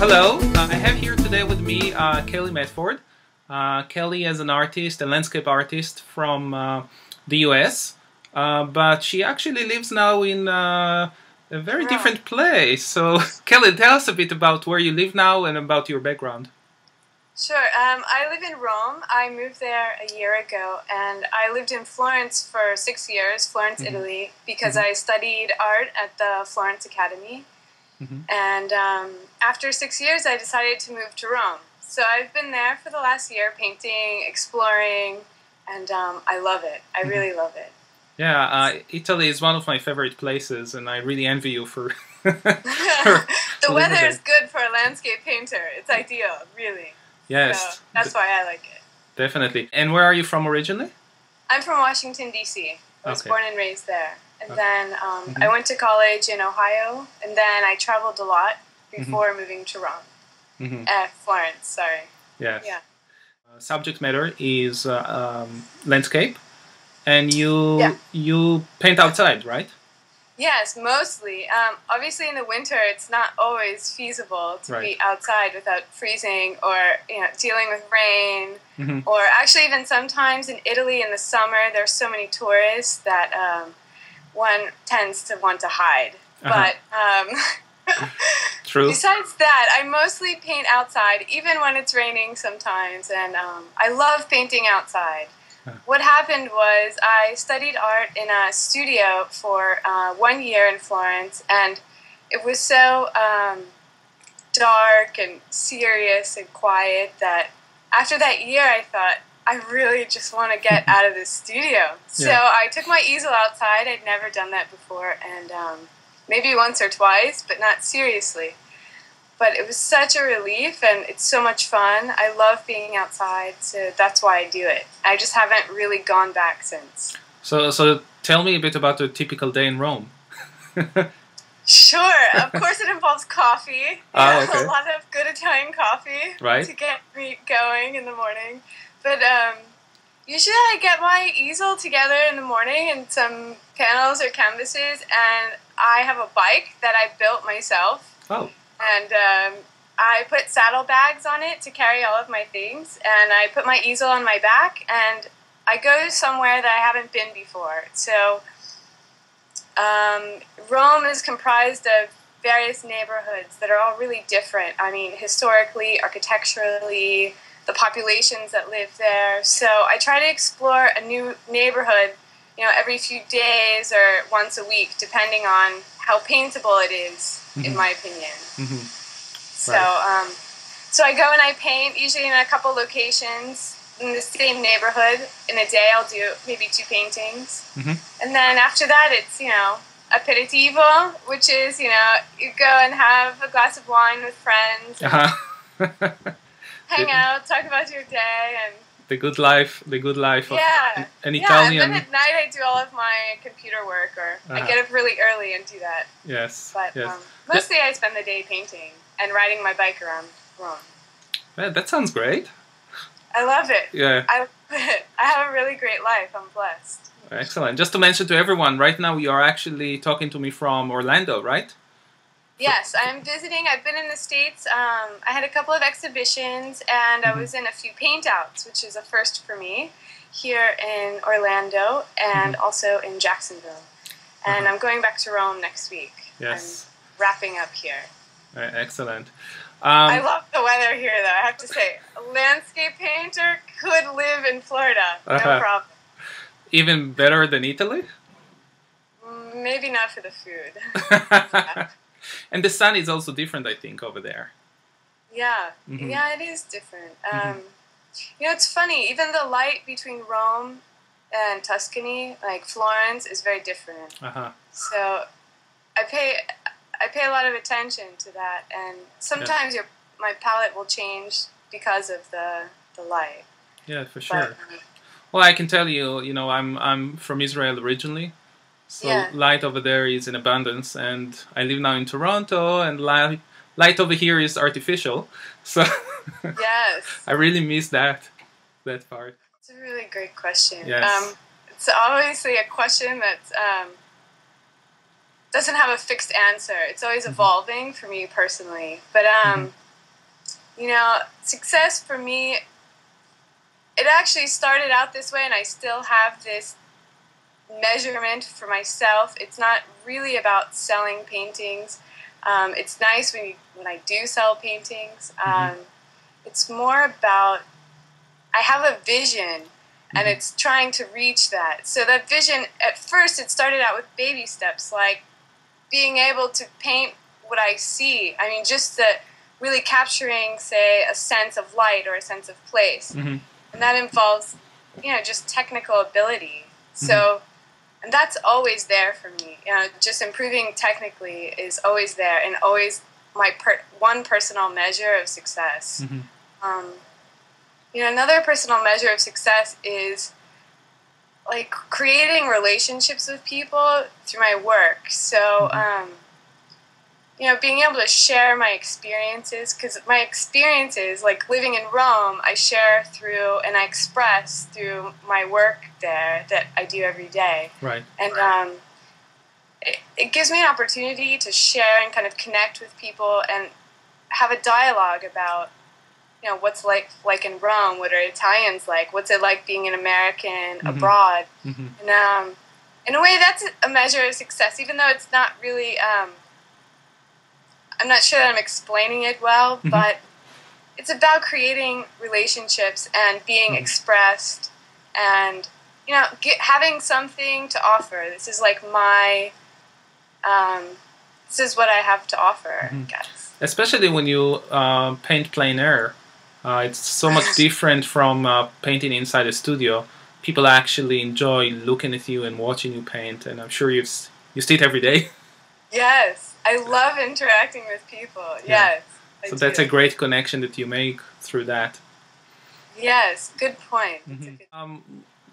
Hello, I have here today with me Kelly Medford. Kelly is an artist, a landscape artist from the US, but she actually lives now in a very different place. So, Kelly, tell us a bit about where you live now and about your background. Sure. I live in Rome. I moved there a year ago, and I lived in Florence for 6 years, Florence, Italy, because I studied art at the Florence Academy. And after 6 years, I decided to move to Rome. So I've been there for the last year, painting, exploring, and I love it. I really love it. Yeah, Italy is one of my favorite places, and I really envy you for... The weather is good for a landscape painter. It's ideal, really. Yes. So that's why I like it. Definitely. And where are you from originally? I'm from Washington, D.C. I was born and raised there. And then I went to college in Ohio, and then I traveled a lot before moving to Rome. Florence, sorry. Yes. Yeah. Subject matter is landscape, and you paint outside, right? Yes, mostly. Obviously, in the winter, it's not always feasible to be outside without freezing or dealing with rain. Or actually, even sometimes in Italy in the summer, there's so many tourists that one tends to want to hide. But True. Besides that, I mostly paint outside, even when it's raining sometimes. And I love painting outside. What happened was I studied art in a studio for 1 year in Florence, and it was so dark and serious and quiet that after that year I thought, I really just want to get out of this studio. So I took my easel outside. I'd never done that before, and maybe once or twice, but not seriously. But it was such a relief, and it's so much fun. I love being outside, so that's why I do it. I just haven't really gone back since. So tell me a bit about a typical day in Rome. Sure. Of course it involves coffee. A lot of good Italian coffee to get me going in the morning. But usually I get my easel together in the morning and some panels or canvases, and I have a bike that I built myself. Oh. And I put saddlebags on it to carry all of my things, and I put my easel on my back, and I go somewhere that I haven't been before. So Rome is comprised of various neighborhoods that are all really different. I mean, historically, architecturally, the populations that live there. So I try to explore a new neighborhood, every few days or once a week, depending on how paintable it is, in my opinion. So, so I go and I paint, usually in a couple locations in the same neighborhood. In a day, I'll do maybe 2 paintings. And then after that, it's, aperitivo, which is, you go and have a glass of wine with friends, hang out, talk about your day, and the good life of an Italian. And then at night I do all of my computer work, or I get up really early and do that. Yes. But mostly I spend the day painting and riding my bike around Rome. Yeah, that sounds great. I love it. Yeah. I love it. I have a really great life. I'm blessed. Excellent. Just to mention to everyone, right now you are actually talking to me from Orlando, right? Yes, I'm visiting. I've been in the States. I had a couple of exhibitions, and I was in a few paint-outs, which is a first for me, here in Orlando and also in Jacksonville. And I'm going back to Rome next week. Yes. I'm wrapping up here. Excellent. I love the weather here, though. I have to say, a landscape painter could live in Florida. No problem. Even better than Italy? Maybe not for the food. And the sun is also different, I think, over there. Yeah, yeah, it is different. It's funny. Even the light between Rome and Tuscany, like Florence, is very different. So I pay a lot of attention to that, and sometimes my palette will change because of the light. Yeah, for sure. Well, I can tell you, I'm from Israel originally. So light over there is in abundance, and I live now in Toronto, and light over here is artificial. So I really miss that part. It's a really great question. Yes. It's obviously a question that doesn't have a fixed answer. It's always evolving for me personally. But You know, success for me, it actually started out this way, and I still have this measurement for myself. It's not really about selling paintings. It's nice when I do sell paintings. It's more about, I have a vision, and it's trying to reach that. So that vision, at first, it started out with baby steps, like being able to paint what I see. I mean, just the really capturing, say, a sense of light or a sense of place. And that involves, you know, just technical ability. So, and that's always there for me. You know, just improving technically is always there, and always my one personal measure of success. You know, another personal measure of success is like creating relationships with people through my work. So, you know, being able to share my experiences, because my experiences, like living in Rome, I share through and I express through my work there that I do every day. Right. And it gives me an opportunity to share and kind of connect with people and have a dialogue about, you know, what's like in Rome, what are Italians like, what's it like being an American abroad. And in a way, that's a measure of success, even though it's not really, I'm not sure that I'm explaining it well, but it's about creating relationships and being expressed and, you know, having something to offer. This is like my, this is what I have to offer, I guess. Especially when you paint plein air. It's so much different from painting inside a studio. People actually enjoy looking at you and watching you paint, and I'm sure you see it every day. Yes, I love interacting with people. Yes, so that's a great connection that you make through that. Yes, good point.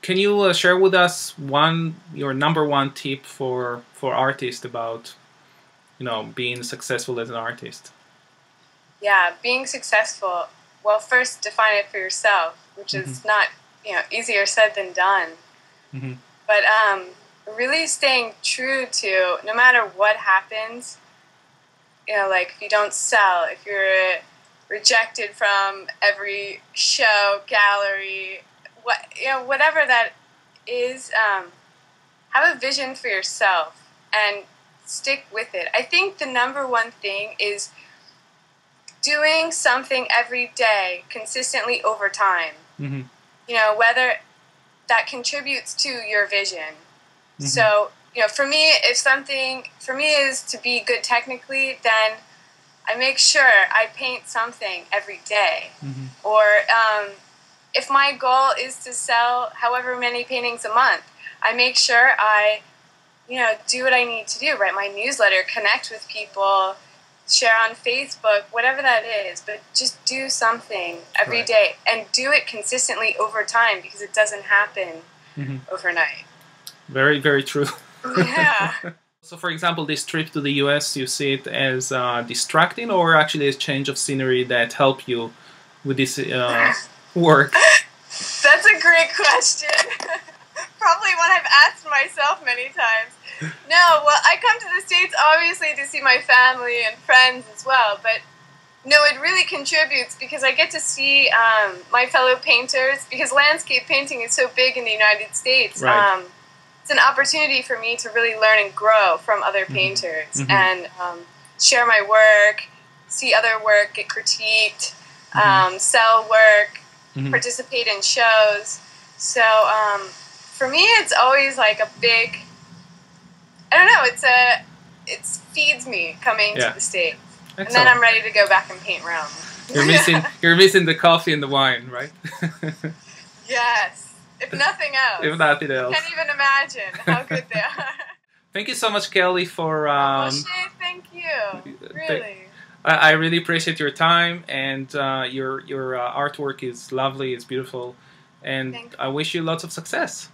Can you share with us your number one tip for artists about, you know, being successful as an artist? Yeah, being successful. Well, first define it for yourself, which is not, you know, easier said than done. But really staying true to, no matter what happens, you know, like if you don't sell, if you're rejected from every show, gallery, whatever that is, have a vision for yourself and stick with it. I think the number one thing is doing something every day consistently over time. You know, whether that contributes to your vision. So, you know, for me, if something for me is to be good technically, then I make sure I paint something every day. Or if my goal is to sell however many paintings a month, I make sure I, you know, do what I need to do, write my newsletter, connect with people, share on Facebook, whatever that is, but just do something every day and do it consistently over time, because it doesn't happen overnight. Very, very true. Yeah. So, for example, this trip to the US, you see it as distracting or actually a change of scenery that helped you with this work? That's a great question. Probably one I've asked myself many times. No, well, I come to the States obviously to see my family and friends as well, but no, it really contributes because I get to see my fellow painters, because landscape painting is so big in the United States. It's an opportunity for me to really learn and grow from other painters and share my work, see other work, get critiqued, sell work, participate in shows. So for me, it's always like a big, I don't know, it feeds me coming to the States. Excellent. And then I'm ready to go back and paint Rome. You're missing the coffee and the wine, right? Yes, if nothing else. If nothing else. I can't even imagine how good they are. Thank you so much, Kelly, for... Moshe, thank you. Really. I really appreciate your time, and your artwork is lovely, it's beautiful, and I wish you lots of success.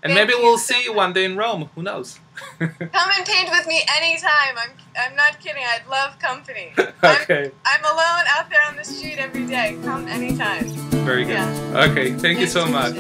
And maybe we'll see you one day in Rome. Who knows? Come and paint with me anytime. I'm not kidding. I'd love company. Okay. I'm alone out there on the street every day. Come anytime. Very good. Yeah. Okay. Thank you so much.